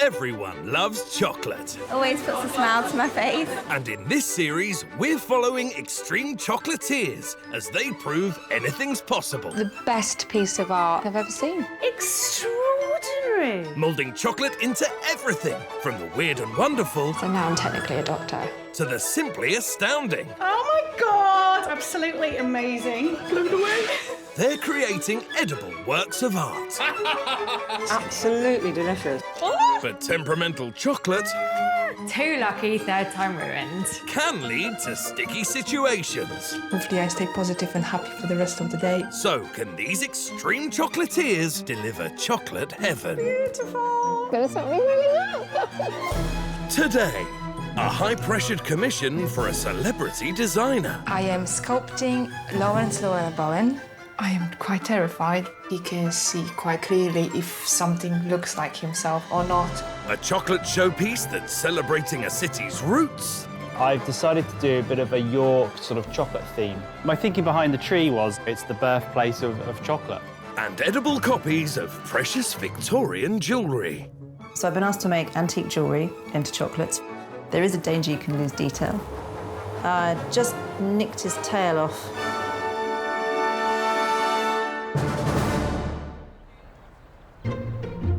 Everyone loves chocolate. Always puts a smile to my face. And in this series, we're following extreme chocolatiers as they prove anything's possible. The best piece of art I've ever seen. Extraordinary! Moulding chocolate into everything, from the weird and wonderful So now I'm technically a doctor. to the simply astounding. Oh my God! Absolutely amazing. Blown away. They're creating edible works of art. Absolutely delicious. But temperamental chocolate Too lucky, third time ruined. can lead to sticky situations. Hopefully I stay positive and happy for the rest of the day. So can these extreme chocolatiers deliver chocolate heaven? Beautiful. There's something really up. Today, a high-pressured commission for a celebrity designer. I am sculpting Lawrence Llewellyn Bowen. I am quite terrified. He can see quite clearly if something looks like himself or not. A chocolate showpiece that's celebrating a city's roots. I've decided to do a bit of a York sort of chocolate theme. My thinking behind the tree was it's the birthplace of chocolate. And edible copies of precious Victorian jewellery. So I've been asked to make antique jewellery into chocolates. There is a danger you can lose detail. Just nicked his tail off.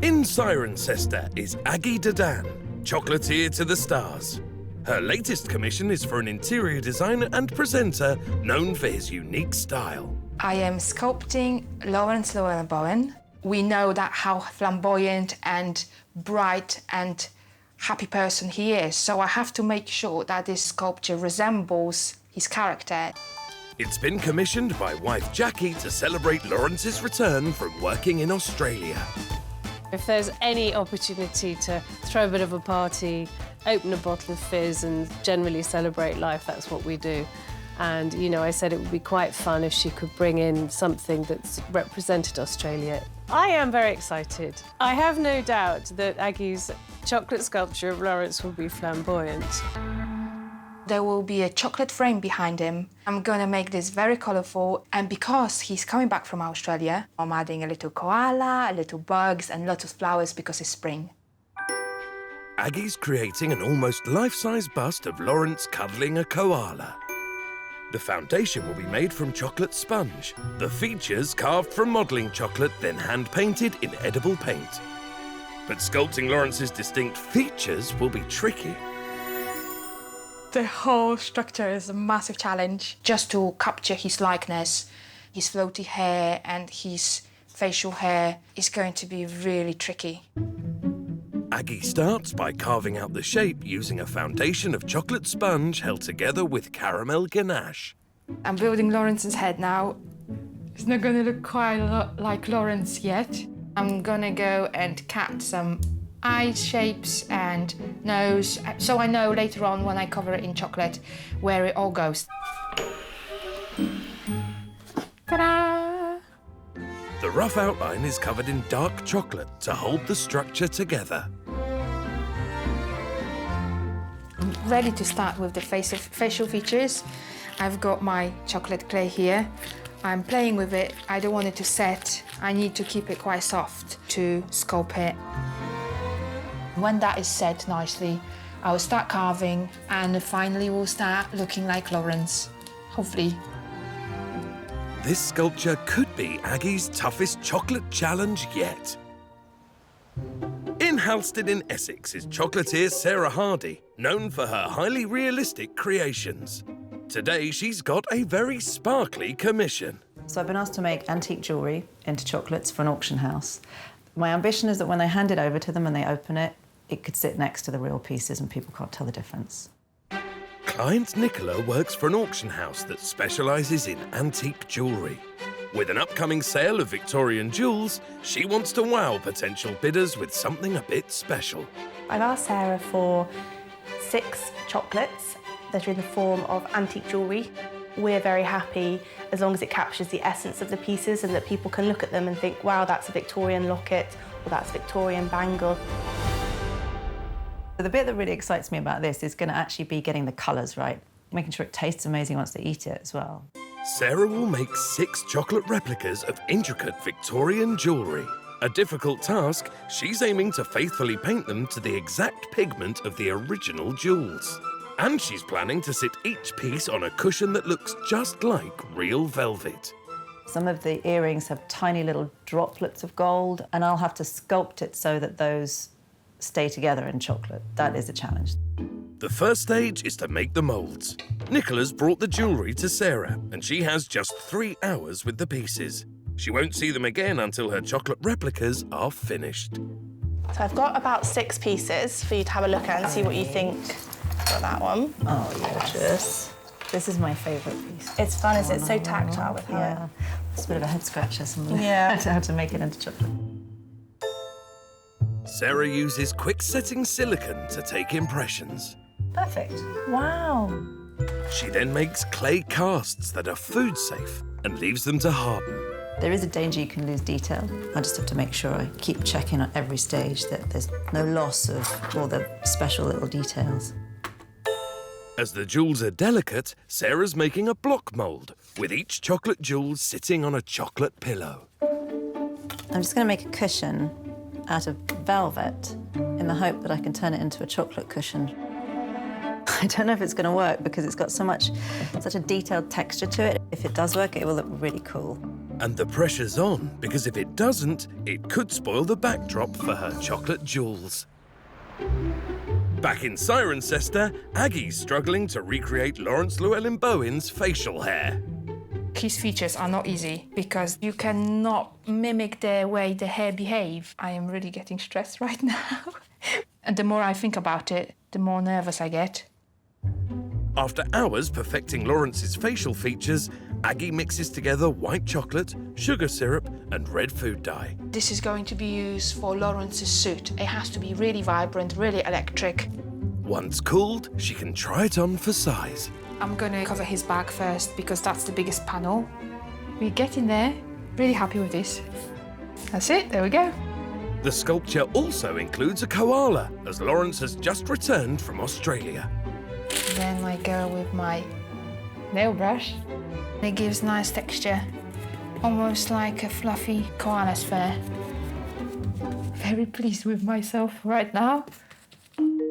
In Cirencester is Aggie Dadan, chocolatier to the stars. Her latest commission is for an interior designer and presenter known for his unique style. I am sculpting Lawrence Llewellyn Bowen. We know that how flamboyant and bright and happy person he is, so I have to make sure that this sculpture resembles his character. It's been commissioned by wife Jackie to celebrate Lawrence's return from working in Australia. If there's any opportunity to throw a bit of a party, open a bottle of fizz and generally celebrate life, that's what we do. And, you know, I said it would be quite fun if she could bring in something that's represented Australia. I am very excited. I have no doubt that Aggie's chocolate sculpture of Lawrence will be flamboyant. There will be a chocolate frame behind him. I'm gonna make this very colourful, and because he's coming back from Australia, I'm adding a little koala, a little bugs, and lots of flowers because it's spring. Aggie's creating an almost life-size bust of Lawrence cuddling a koala. The foundation will be made from chocolate sponge. The features carved from modelling chocolate, then hand-painted in edible paint. But sculpting Lawrence's distinct features will be tricky. The whole structure is a massive challenge. Just to capture his likeness, his floaty hair and his facial hair is going to be really tricky. Aggie starts by carving out the shape using a foundation of chocolate sponge held together with caramel ganache. I'm building Lawrence's head now. It's not going to look quite a lot like Lawrence yet. I'm going to go and cut some eye shapes and nose, so I know later on when I cover it in chocolate where it all goes. Ta-da! The rough outline is covered in dark chocolate to hold the structure together. I'm ready to start with the facial features. I've got my chocolate clay here. I'm playing with it. I don't want it to set. I need to keep it quite soft to sculpt it. When that is set nicely, I will start carving and finally will start looking like Lawrence, hopefully. This sculpture could be Aggie's toughest chocolate challenge yet. In Halstead in Essex is chocolatier Sarah Hardy, known for her highly realistic creations. Today she's got a very sparkly commission. So I've been asked to make antique jewellery into chocolates for an auction house. My ambition is that when they hand it over to them and they open it, it could sit next to the real pieces and people can't tell the difference. Client Nicola works for an auction house that specialises in antique jewellery. With an upcoming sale of Victorian jewels, she wants to wow potential bidders with something a bit special. I've asked Sarah for 6 chocolates that are in the form of antique jewellery. We're very happy as long as it captures the essence of the pieces and that people can look at them and think, wow, that's a Victorian locket or that's a Victorian bangle. The bit that really excites me about this is going to actually be getting the colours right, making sure it tastes amazing once they eat it as well. Sarah will make 6 chocolate replicas of intricate Victorian jewellery. A difficult task, she's aiming to faithfully paint them to the exact pigment of the original jewels. And she's planning to sit each piece on a cushion that looks just like real velvet. Some of the earrings have tiny little droplets of gold, and I'll have to sculpt it so that those stay together in chocolate. That is a challenge. The first stage is to make the moulds. Nicola's brought the jewellery to Sarah, and she has just 3 hours with the pieces. She won't see them again until her chocolate replicas are finished. So I've got about 6 pieces for you to have a look at and see what you think about that one. Oh, gorgeous. This is my favourite piece. It's fun, isn't it? It's so tactile with how It's a bit of a head scratcher, Yeah. how to make it into chocolate. Sarah uses quick-setting silicone to take impressions. Perfect. Wow. She then makes clay casts that are food safe and leaves them to harden. There is a danger you can lose detail. I just have to make sure I keep checking at every stage that there's no loss of all the special little details. As the jewels are delicate, Sarah's making a block mould, with each chocolate jewel sitting on a chocolate pillow. I'm just going to make a cushion out of velvet in the hope that I can turn it into a chocolate cushion. I don't know if it's going to work because it's got such a detailed texture to it. If it does work, it will look really cool. And the pressure's on, because if it doesn't, it could spoil the backdrop for her chocolate jewels. Back in Cirencester, Aggie's struggling to recreate Laurence Llewelyn-Bowen's facial hair. His features are not easy because you cannot mimic the way the hair behave. I am really getting stressed right now. And the more I think about it, the more nervous I get. After hours perfecting Lawrence's facial features, Aggie mixes together white chocolate, sugar syrup and red food dye. This is going to be used for Lawrence's suit. It has to be really vibrant, really electric. Once cooled, she can try it on for size. I'm going to cover his back first because that's the biggest panel. We're getting there. Really happy with this. That's it, there we go. The sculpture also includes a koala, as Lawrence has just returned from Australia. Then I go with my nail brush. It gives nice texture, almost like a fluffy koala's fur. Very pleased with myself right now.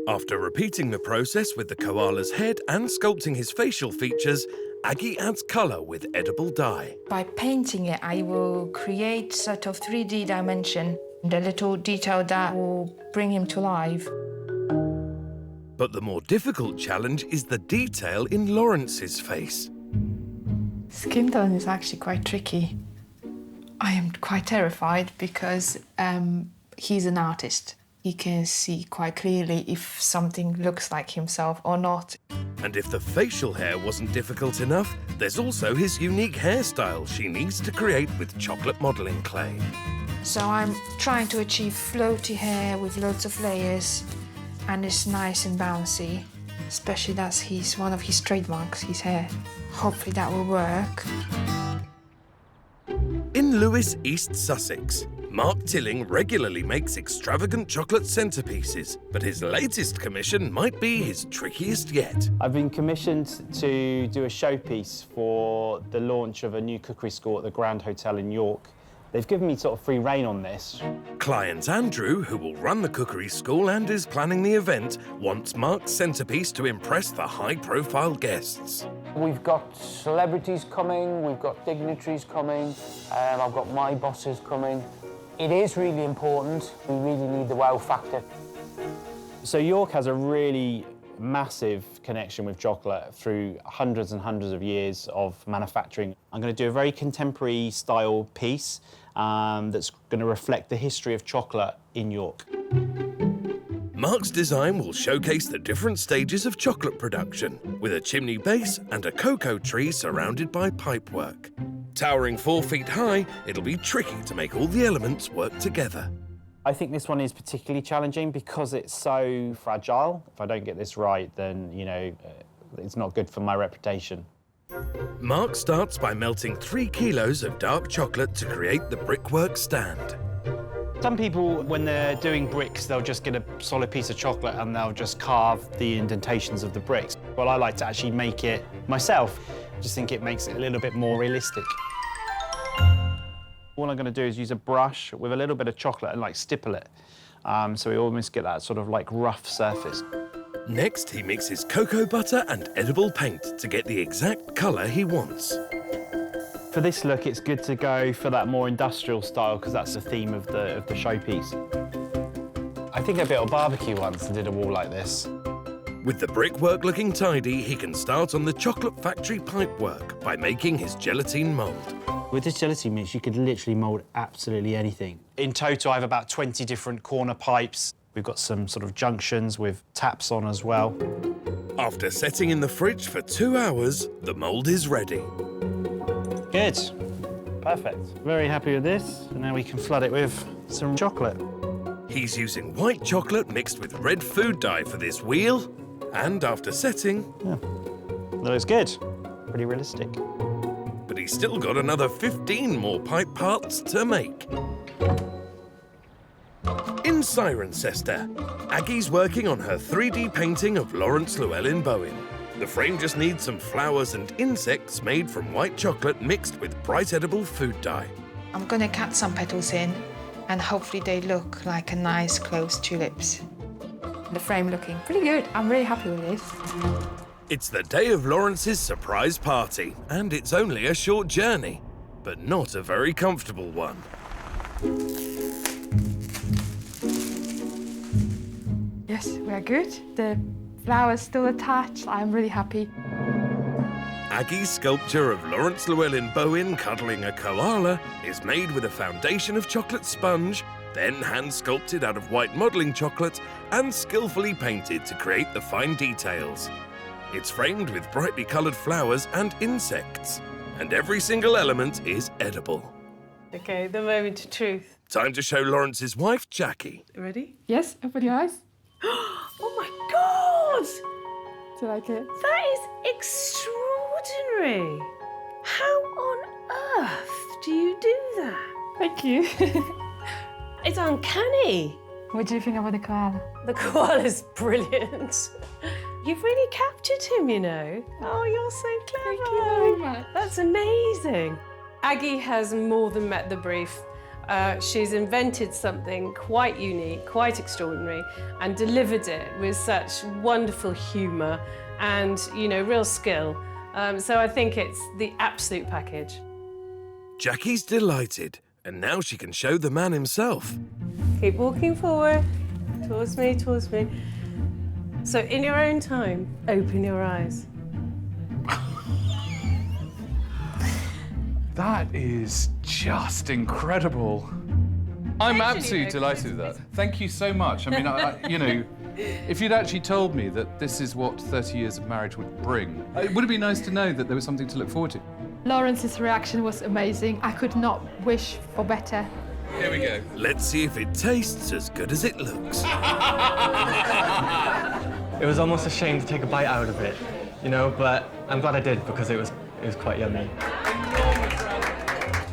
After repeating the process with the koala's head and sculpting his facial features, Aggie adds colour with edible dye. By painting it, I will create sort of 3D dimension, the little detail that will bring him to life. But the more difficult challenge is the detail in Lawrence's face. Skin tone is actually quite tricky. I am quite terrified because he's an artist. He can see quite clearly if something looks like himself or not. And if the facial hair wasn't difficult enough, there's also his unique hairstyle she needs to create with chocolate modelling clay. So I'm trying to achieve floaty hair with loads of layers, and it's nice and bouncy, especially that's one of his trademarks, his hair. Hopefully that will work. In Lewes, East Sussex, Mark Tilling regularly makes extravagant chocolate centerpieces, but his latest commission might be his trickiest yet. I've been commissioned to do a showpiece for the launch of a new cookery school at the Grand Hotel in York. They've given me sort of free rein on this. Client Andrew, who will run the cookery school and is planning the event, wants Mark's centerpiece to impress the high-profile guests. We've got celebrities coming, we've got dignitaries coming, I've got my bosses coming. It is really important. We really need the wow factor. So York has a really massive connection with chocolate through hundreds and hundreds of years of manufacturing. I'm going to do a very contemporary style piece that's going to reflect the history of chocolate in York. Mark's design will showcase the different stages of chocolate production, with a chimney base and a cocoa tree surrounded by pipework. Towering 4 feet high, it'll be tricky to make all the elements work together. I think this one is particularly challenging because it's so fragile. If I don't get this right, then, you know, it's not good for my reputation. Mark starts by melting 3 kilos of dark chocolate to create the brickwork stand. Some people, when they're doing bricks, they'll just get a solid piece of chocolate and they'll just carve the indentations of the bricks. Well, I like to actually make it myself. I just think it makes it a little bit more realistic. All I'm going to do is use a brush with a little bit of chocolate and like stipple it. So we almost get that sort of like rough surface. Next, he mixes cocoa butter and edible paint to get the exact colour he wants. For this look, it's good to go for that more industrial style because that's the theme of the showpiece. I think I built a barbecue once and did a wall like this. With the brickwork looking tidy, he can start on the chocolate factory pipework by making his gelatine mould. With this gelatine mix, you could literally mould absolutely anything. In total, I have about 20 different corner pipes. We've got some sort of junctions with taps on as well. After setting in the fridge for 2 hours, the mould is ready. Good. Perfect. Very happy with this. And now we can flood it with some chocolate. He's using white chocolate mixed with red food dye for this wheel. And after setting... Yeah. Looks good. Pretty realistic. But he's still got another 15 more pipe parts to make. In Cirencester, Aggie's working on her 3D painting of Lawrence Llewellyn Bowen. The frame just needs some flowers and insects made from white chocolate mixed with bright edible food dye. I'm going to cut some petals in and hopefully they look like a nice closed tulips. The frame looking pretty good. I'm really happy with this. It's the day of Lawrence's surprise party, and it's only a short journey, but not a very comfortable one. Yes, we're good. The flowers still attached. I'm really happy. Aggie's sculpture of Lawrence Llewellyn Bowen cuddling a koala is made with a foundation of chocolate sponge, then hand-sculpted out of white modelling chocolate and skillfully painted to create the fine details. It's framed with brightly coloured flowers and insects, and every single element is edible. OK, the moment of truth. Time to show Lawrence's wife, Jackie. Ready? Yes, open your eyes. Oh my God! Do you like it? That is extraordinary. How on earth do you do that? Thank you. It's uncanny. What do you think about the koala? The koala's brilliant. You've really captured him, you know. Oh, you're so clever. Thank you very much. That's amazing. Aggie has more than met the brief. She's invented something quite unique, quite extraordinary, and delivered it with such wonderful humour and, you know, real skill. So I think it's the absolute package. Jackie's delighted, and now she can show the man himself. Keep walking forward, towards me, towards me. So in your own time, open your eyes. That is just incredible. I'm absolutely delighted with that. Thank you so much. I mean, you know, if you'd actually told me that this is what 30 years of marriage would bring, it would have been nice to know that there was something to look forward to. Lawrence's reaction was amazing. I could not wish for better. Here we go. Let's see if it tastes as good as it looks. It was almost a shame to take a bite out of it, you know, but I'm glad I did because it was quite yummy.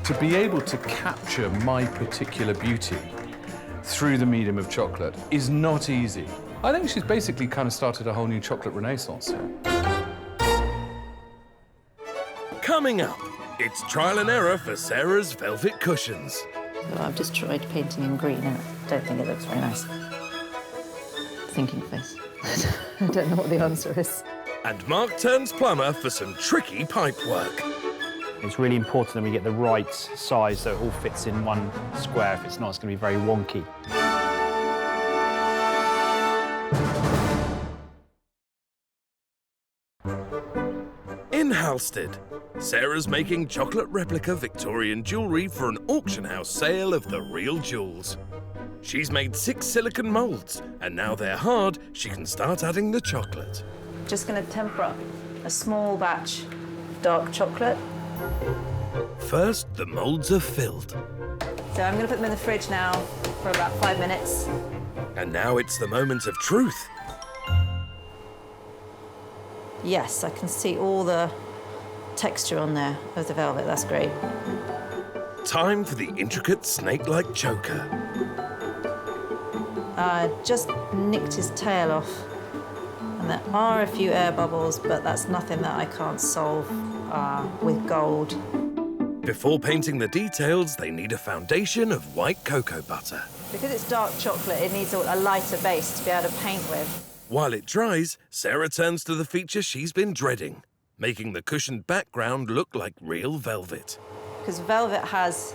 To be able to capture my particular beauty through the medium of chocolate is not easy. I think she's basically kind of started a whole new chocolate renaissance. Coming up, it's trial and error for Sarah's velvet cushions. Well, I've just tried painting in green and I don't think it looks very nice. Thinking face. I don't know what the answer is. And Mark turns plumber for some tricky pipework. It's really important that we get the right size so it all fits in one square. If it's not, it's going to be very wonky. In Halstead, Sarah's making chocolate replica Victorian jewellery for an auction house sale of the real jewels. She's made 6 silicone moulds, and now they're hard, she can start adding the chocolate. Just going to temper up a small batch of dark chocolate. First, the moulds are filled. So I'm going to put them in the fridge now for about 5 minutes. And now it's the moment of truth. Yes, I can see all the texture on there of the velvet. That's great. Time for the intricate snake-like choker. Just nicked his tail off. And there are a few air bubbles, but that's nothing that I can't solve with gold. Before painting the details, they need a foundation of white cocoa butter. Because it's dark chocolate, it needs a lighter base to be able to paint with. While it dries, Sarah turns to the feature she's been dreading, making the cushioned background look like real velvet. Because velvet has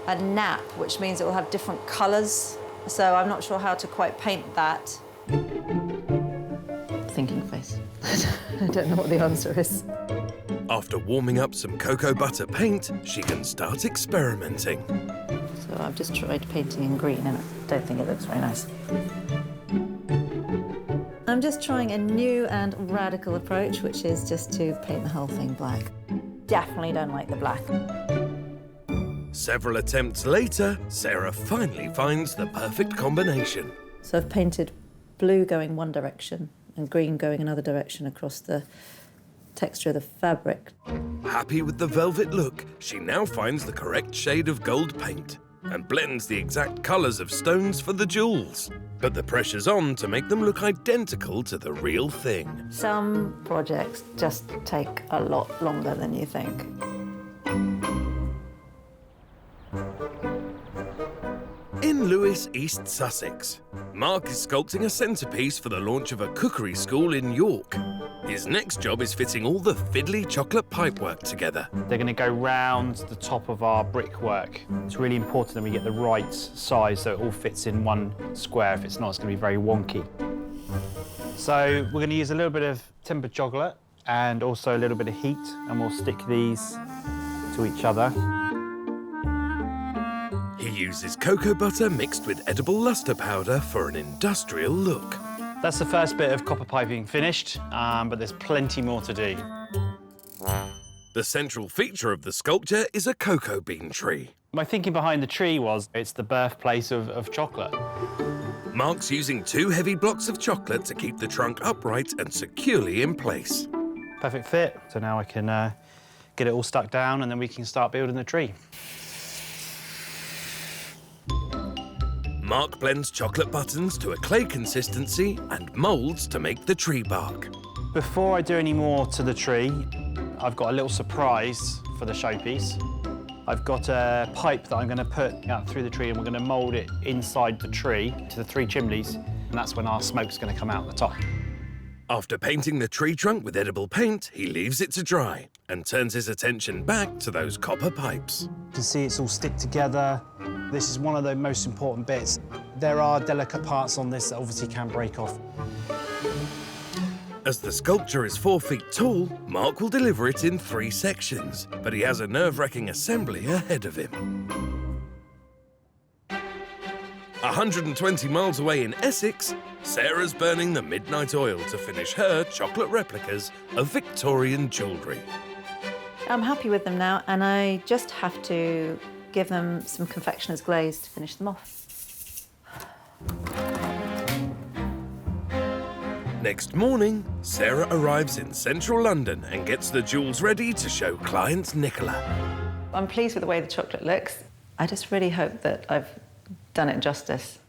a nap, which means it will have different colours, so I'm not sure how to quite paint that. Thinking face. I don't know what the answer is. After warming up some cocoa butter paint, she can start experimenting. So I've just tried painting in green and I don't think it looks very nice. I'm just trying a new and radical approach, which is just to paint the whole thing black. Definitely don't like the black. Several attempts later, Sarah finally finds the perfect combination. So I've painted blue going one direction and green going another direction across the texture of the fabric. Happy with the velvet look, she now finds the correct shade of gold paint and blends the exact colours of stones for the jewels. But the pressure's on to make them look identical to the real thing. Some projects just take a lot longer than you think. In Lewes, East Sussex, Mark is sculpting a centrepiece for the launch of a cookery school in York. His next job is fitting all the fiddly chocolate pipework together. They're going to go round the top of our brickwork. It's really important that we get the right size so it all fits in one square. If it's not, it's going to be very wonky. So we're going to use a little bit of tempered chocolate and also a little bit of heat, and we'll stick these to each other. He uses cocoa butter mixed with edible luster powder for an industrial look. That's the first bit of copper piping finished, but there's plenty more to do. The central feature of the sculpture is a cocoa bean tree. My thinking behind the tree was it's the birthplace of chocolate. Mark's using 2 heavy blocks of chocolate to keep the trunk upright and securely in place. Perfect fit. So now I can get it all stuck down and then we can start building the tree. Mark blends chocolate buttons to a clay consistency and moulds to make the tree bark. Before I do any more to the tree, I've got a little surprise for the showpiece. I've got a pipe that I'm going to put out through the tree and we're going to mould it inside the tree to the 3 chimneys, and that's when our smoke's going to come out the top. After painting the tree trunk with edible paint, he leaves it to dry and turns his attention back to those copper pipes. You can see it's all stick together. This is one of the most important bits. There are delicate parts on this that obviously can break off. As the sculpture is 4 feet tall, Mark will deliver it in 3 sections, but he has a nerve-wracking assembly ahead of him. 120 miles away in Essex, Sarah's burning the midnight oil to finish her chocolate replicas of Victorian jewellery. I'm happy with them now, and I just have to give them some confectioner's glaze to finish them off. Next morning, Sarah arrives in central London and gets the jewels ready to show client Nicola. I'm pleased with the way the chocolate looks. I just really hope that I've done it justice.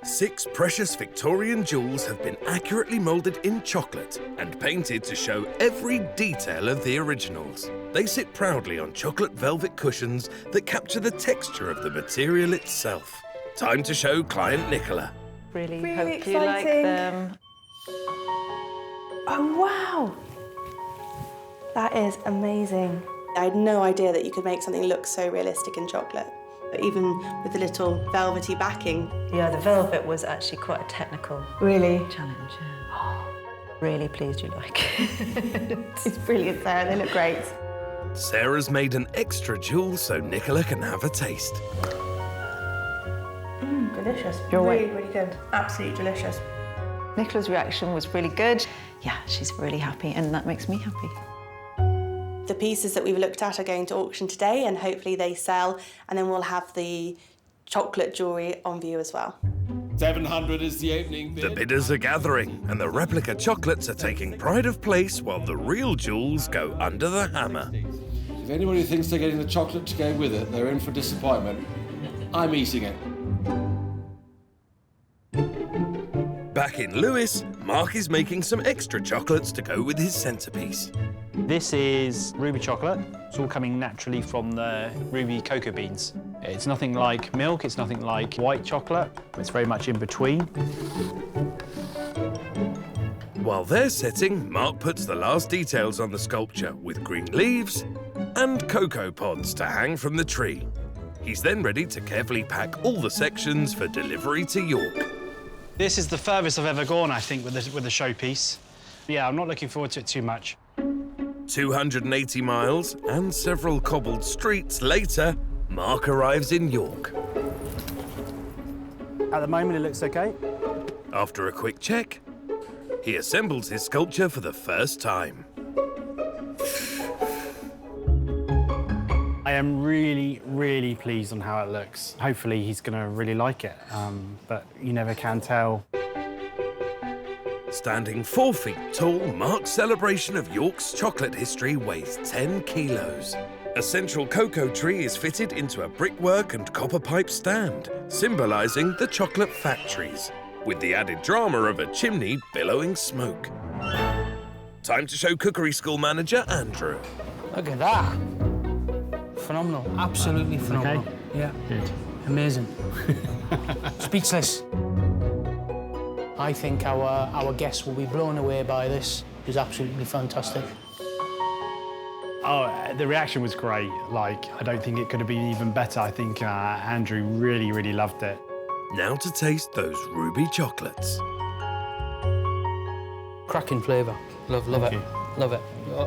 6 precious Victorian jewels have been accurately moulded in chocolate and painted to show every detail of the originals. They sit proudly on chocolate velvet cushions that capture the texture of the material itself. Time to show client Nicola. Really Really hope you like exciting. them. Oh, wow. That is amazing. I had no idea that you could make something look so realistic in chocolate, even with the little velvety backing. Yeah, the velvet was actually quite a technical Really? challenge. Yeah. Really pleased you like it. It's brilliant, Sarah. They look great. Sarah's made an extra jewel so Nicola can have a taste. Delicious. You're really, right. really good. Absolutely delicious. Nicola's reaction was really good. Yeah, she's really happy, and that makes me happy. The pieces that we've looked at are going to auction today, and hopefully they sell, and then we'll have the chocolate jewellery on view as well. 700 is the opening bid. The bidders are gathering and the replica chocolates are taking pride of place while the real jewels go under the hammer. If anybody thinks they're getting the chocolate to go with it, they're in for disappointment. I'm eating it. Back in Lewes, Mark is making some extra chocolates to go with his centrepiece. This is ruby chocolate. It's all coming naturally from the ruby cocoa beans. It's nothing like milk, it's nothing like white chocolate. It's very much in between. While they're setting, Mark puts the last details on the sculpture with green leaves and cocoa pods to hang from the tree. He's then ready to carefully pack all the sections for delivery to York. This is the furthest I've ever gone, I think, with the showpiece. Yeah, I'm not looking forward to it too much. 280 miles and several cobbled streets later, Mark arrives in York. At the moment, it looks OK. After a quick check, he assembles his sculpture for the first time. I am really, really pleased on how it looks. Hopefully, he's going to really like it, but you never can tell. Standing 4 feet tall, Mark's celebration of York's chocolate history weighs 10 kilos. A central cocoa tree is fitted into a brickwork and copper pipe stand, symbolising the chocolate factories, with the added drama of a chimney billowing smoke. Time to show cookery school manager Andrew. Look at that. Phenomenal, absolutely phenomenal. Okay. Yeah. Good. Amazing. Speechless. I think our guests will be blown away by this. It's absolutely fantastic. Oh, the reaction was great. Like, I don't think it could have been even better. I think Andrew really, really loved it. Now to taste those ruby chocolates. Cracking flavour. Love Thank it. you. Love it.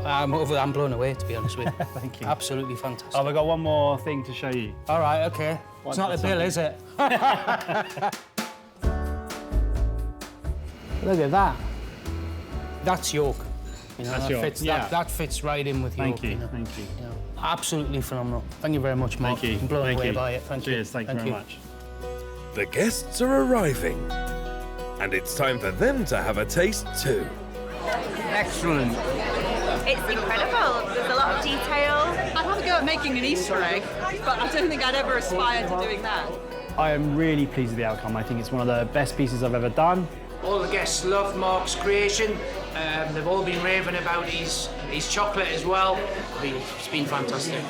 I'm blown away, to be honest with you. Thank you. Absolutely fantastic. Oh, I've got one more thing to show you. All right, OK. It's not a bill, is it? Look at that. That's York. You know, That's that York, fits, yeah. that fits right in with York. Thank you, know. thank you. You know, absolutely phenomenal. Thank you very much, Mark. Thank you. I'm blown Thank away you. by it. Thank you. Cheers, thank you very much. The guests are arriving, and it's time for them to have a taste too. Excellent. It's incredible. There's a lot of detail. I'd have a go at making an Easter egg, but I don't think I'd ever aspire to doing that. I am really pleased with the outcome. I think it's one of the best pieces I've ever done. All the guests love Mark's creation. They've all been raving about his chocolate as well. It's been fantastic.